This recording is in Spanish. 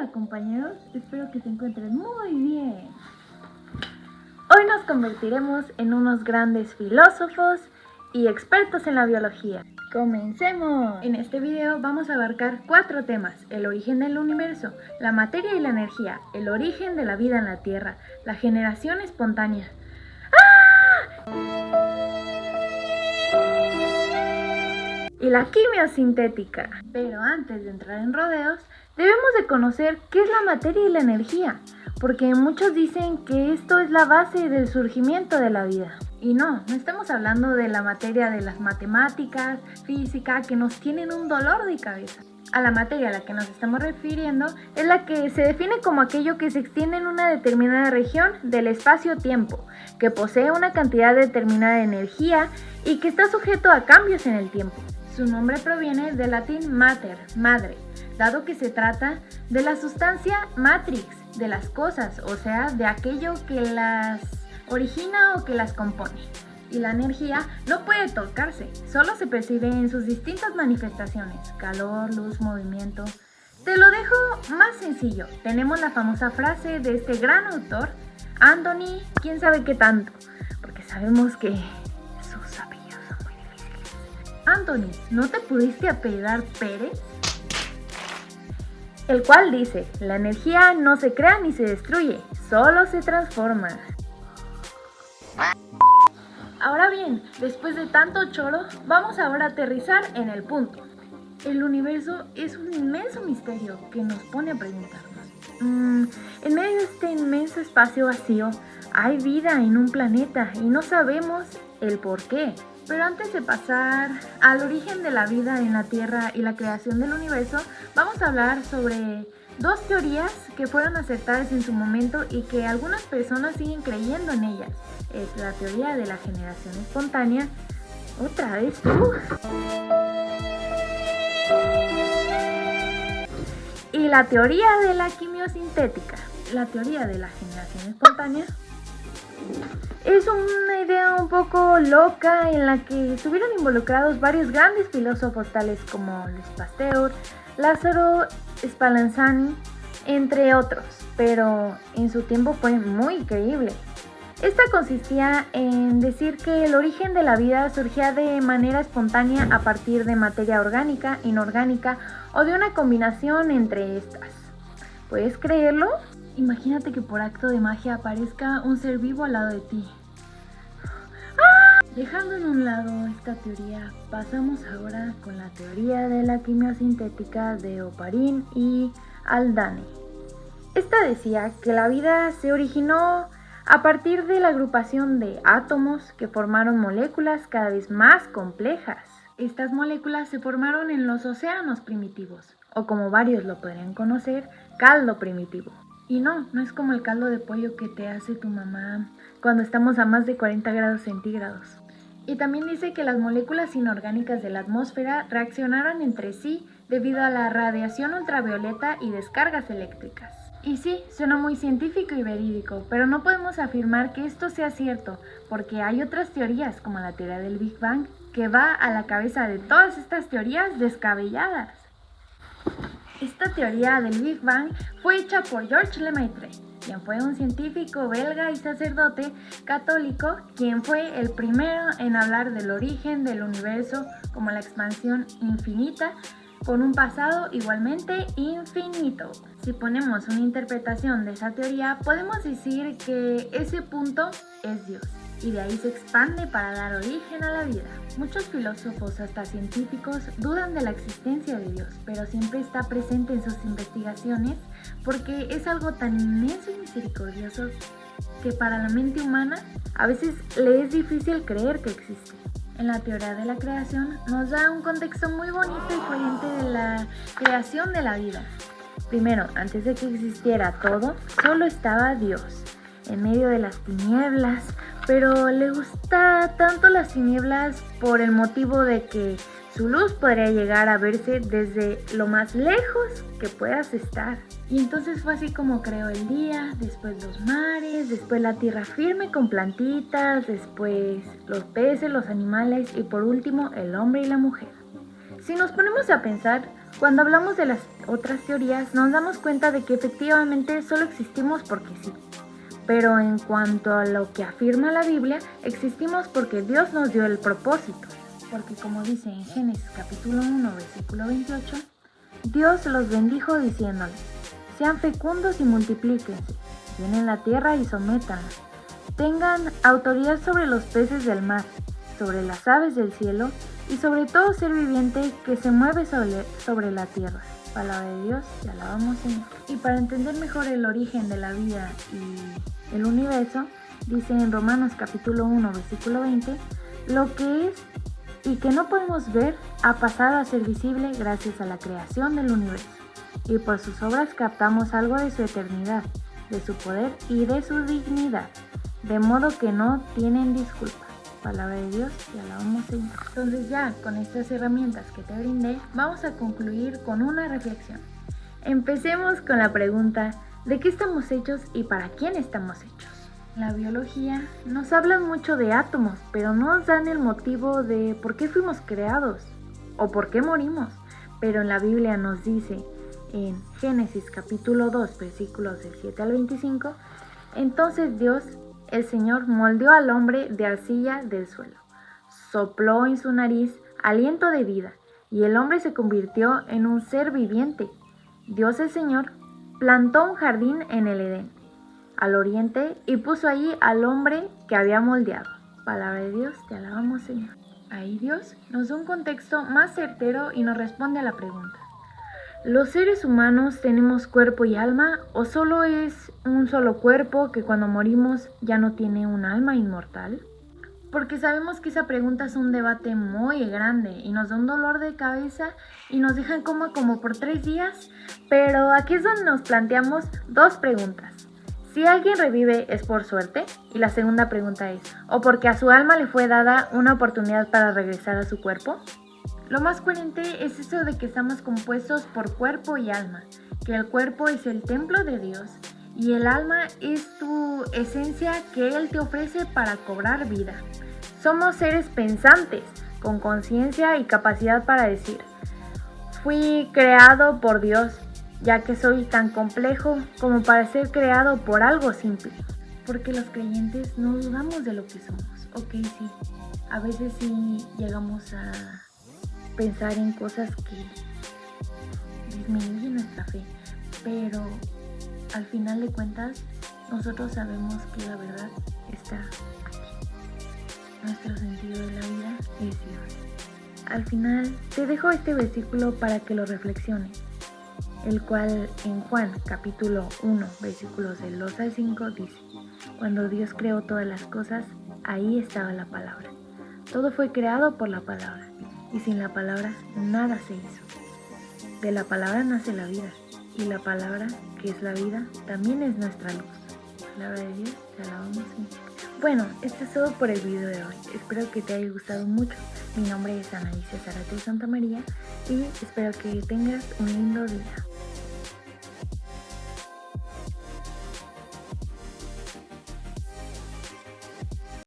Hola compañeros, espero que se encuentren muy bien. Hoy nos convertiremos en unos grandes filósofos y expertos en la biología. ¡Comencemos! En este video vamos a abarcar 4 temas: el origen del universo, la materia y la energía, el origen de la vida en la Tierra, la generación espontánea. Y la quimiosintética. Pero antes de entrar en rodeos, debemos de conocer qué es la materia y la energía, porque muchos dicen que esto es la base del surgimiento de la vida. Y no estamos hablando de la materia de las matemáticas, física, que nos tienen un dolor de cabeza. A la materia a la que nos estamos refiriendo es la que se define como aquello que se extiende en una determinada región del espacio-tiempo, que posee una cantidad determinada de energía y que está sujeto a cambios en el tiempo. Su nombre proviene del latín mater, madre, dado que se trata de la sustancia matrix de las cosas, o sea, de aquello que las origina o que las compone. Y la energía no puede tocarse, solo se percibe en sus distintas manifestaciones: calor, luz, movimiento. Te lo dejo más sencillo. Tenemos la famosa frase de este gran autor, Anthony, quién sabe qué tanto, porque sabemos que sus apellidos son muy difíciles. Anthony, ¿no te pudiste apellidar Pérez? El cual dice: la energía no se crea ni se destruye, solo se transforma. Ahora bien, después de tanto choro, vamos ahora a aterrizar en el punto. El universo es un inmenso misterio que nos pone a preguntarnos. En medio de este inmenso espacio vacío, hay vida en un planeta y no sabemos el por qué. Pero antes de pasar al origen de la vida en la Tierra y la creación del universo, vamos a hablar sobre 2 teorías que fueron acertadas en su momento y que algunas personas siguen creyendo en ellas. Es la teoría de la generación espontánea. ¿Otra vez tú? Y la teoría de la quimiosintética. La teoría de la generación espontánea es una idea un poco loca en la que estuvieron involucrados varios grandes filósofos tales como Luis Pasteur, Lázaro Spallanzani, entre otros, pero en su tiempo fue muy creíble. Esta consistía en decir que el origen de la vida surgía de manera espontánea a partir de materia orgánica, inorgánica o de una combinación entre estas. ¿Puedes creerlo? Imagínate que por acto de magia aparezca un ser vivo al lado de ti. Dejando en un lado esta teoría, pasamos ahora con la teoría de la quimiosintética de Oparin y Haldane. Esta decía que la vida se originó a partir de la agrupación de átomos que formaron moléculas cada vez más complejas. Estas moléculas se formaron en los océanos primitivos, o como varios lo podrían conocer, caldo primitivo. Y no es como el caldo de pollo que te hace tu mamá cuando estamos a más de 40 grados centígrados. Y también dice que las moléculas inorgánicas de la atmósfera reaccionaron entre sí debido a la radiación ultravioleta y descargas eléctricas. Y sí, suena muy científico y verídico, pero no podemos afirmar que esto sea cierto, porque hay otras teorías, como la teoría del Big Bang, que va a la cabeza de todas estas teorías descabelladas. Esta teoría del Big Bang fue hecha por Georges Lemaitre, quien fue un científico belga y sacerdote católico, quien fue el primero en hablar del origen del universo como la expansión infinita, con un pasado igualmente infinito. Si ponemos una interpretación de esa teoría, podemos decir que ese punto es Dios, y de ahí se expande para dar origen a la vida. Muchos filósofos, hasta científicos, dudan de la existencia de Dios, pero siempre está presente en sus investigaciones porque es algo tan inmenso y misericordioso que para la mente humana a veces le es difícil creer que existe. En la teoría de la creación nos da un contexto muy bonito y coherente de la creación de la vida. Primero, antes de que existiera todo, solo estaba Dios, en medio de las tinieblas, pero le gusta tanto las tinieblas por el motivo de que su luz podría llegar a verse desde lo más lejos que puedas estar. Y entonces fue así como creó el día, después los mares, después la tierra firme con plantitas, después los peces, los animales y por último el hombre y la mujer. Si nos ponemos a pensar, cuando hablamos de las otras teorías, nos damos cuenta de que efectivamente solo existimos porque sí. Pero en cuanto a lo que afirma la Biblia, existimos porque Dios nos dio el propósito. Porque como dice en Génesis capítulo 1, versículo 28, Dios los bendijo diciéndoles: sean fecundos y multiplíquense, llenen la tierra y sométanla, tengan autoridad sobre los peces del mar, sobre las aves del cielo y sobre todo ser viviente que se mueve sobre la tierra. Palabra de Dios, te alabamos, Señor. Y para entender mejor el origen de la vida y el universo, dice en Romanos capítulo 1, versículo 20, lo que es y que no podemos ver ha pasado a ser visible gracias a la creación del universo. Y por sus obras captamos algo de su eternidad, de su poder y de su dignidad, de modo que no tienen disculpa. Palabra de Dios, te alabamos, Señor. Entonces ya con estas herramientas que te brindé, vamos a concluir con una reflexión. Empecemos con la pregunta: ¿de qué estamos hechos y para quién estamos hechos? La biología nos habla mucho de átomos, pero no nos dan el motivo de por qué fuimos creados o por qué morimos. Pero en la Biblia nos dice en Génesis capítulo 2, versículos del 7 al 25, entonces Dios, el Señor, moldeó al hombre de arcilla del suelo, sopló en su nariz aliento de vida, y el hombre se convirtió en un ser viviente. Dios, el Señor, plantó un jardín en el Edén, al oriente, y puso allí al hombre que había moldeado. Palabra de Dios, te alabamos, Señor. Ahí Dios nos da un contexto más certero y nos responde a la pregunta: ¿los seres humanos tenemos cuerpo y alma o solo es un solo cuerpo que cuando morimos ya no tiene un alma inmortal? Porque sabemos que esa pregunta es un debate muy grande y nos da un dolor de cabeza y nos deja en coma como por 3 días, pero aquí es donde nos planteamos 2 preguntas. Si alguien revive, ¿es por suerte? Y la segunda pregunta es: ¿o porque a su alma le fue dada una oportunidad para regresar a su cuerpo? Lo más coherente es eso de que estamos compuestos por cuerpo y alma, que el cuerpo es el templo de Dios y el alma es tu esencia que Él te ofrece para cobrar vida. Somos seres pensantes, con conciencia y capacidad para decir: fui creado por Dios, ya que soy tan complejo como para ser creado por algo simple. Porque los creyentes no dudamos de lo que somos. Ok, sí, a veces sí llegamos a pensar en cosas que disminuyen nuestra fe, pero al final de cuentas nosotros sabemos que la verdad está aquí. Nuestro sentido de la vida es Dios. Al final te dejo este versículo para que lo reflexiones, el cual en Juan capítulo 1 versículos del 2 al 5 dice: cuando Dios creó todas las cosas, ahí estaba la palabra. Todo fue creado por la palabra, y sin la palabra nada se hizo. De la palabra nace la vida, y la palabra, que es la vida, también es nuestra luz. Palabra de Dios, te alabamos, Señor. Bueno, esto es todo por el video de hoy. Espero que te haya gustado mucho. Mi nombre es Ana Alicia Zárate Santa María y espero que tengas un lindo día.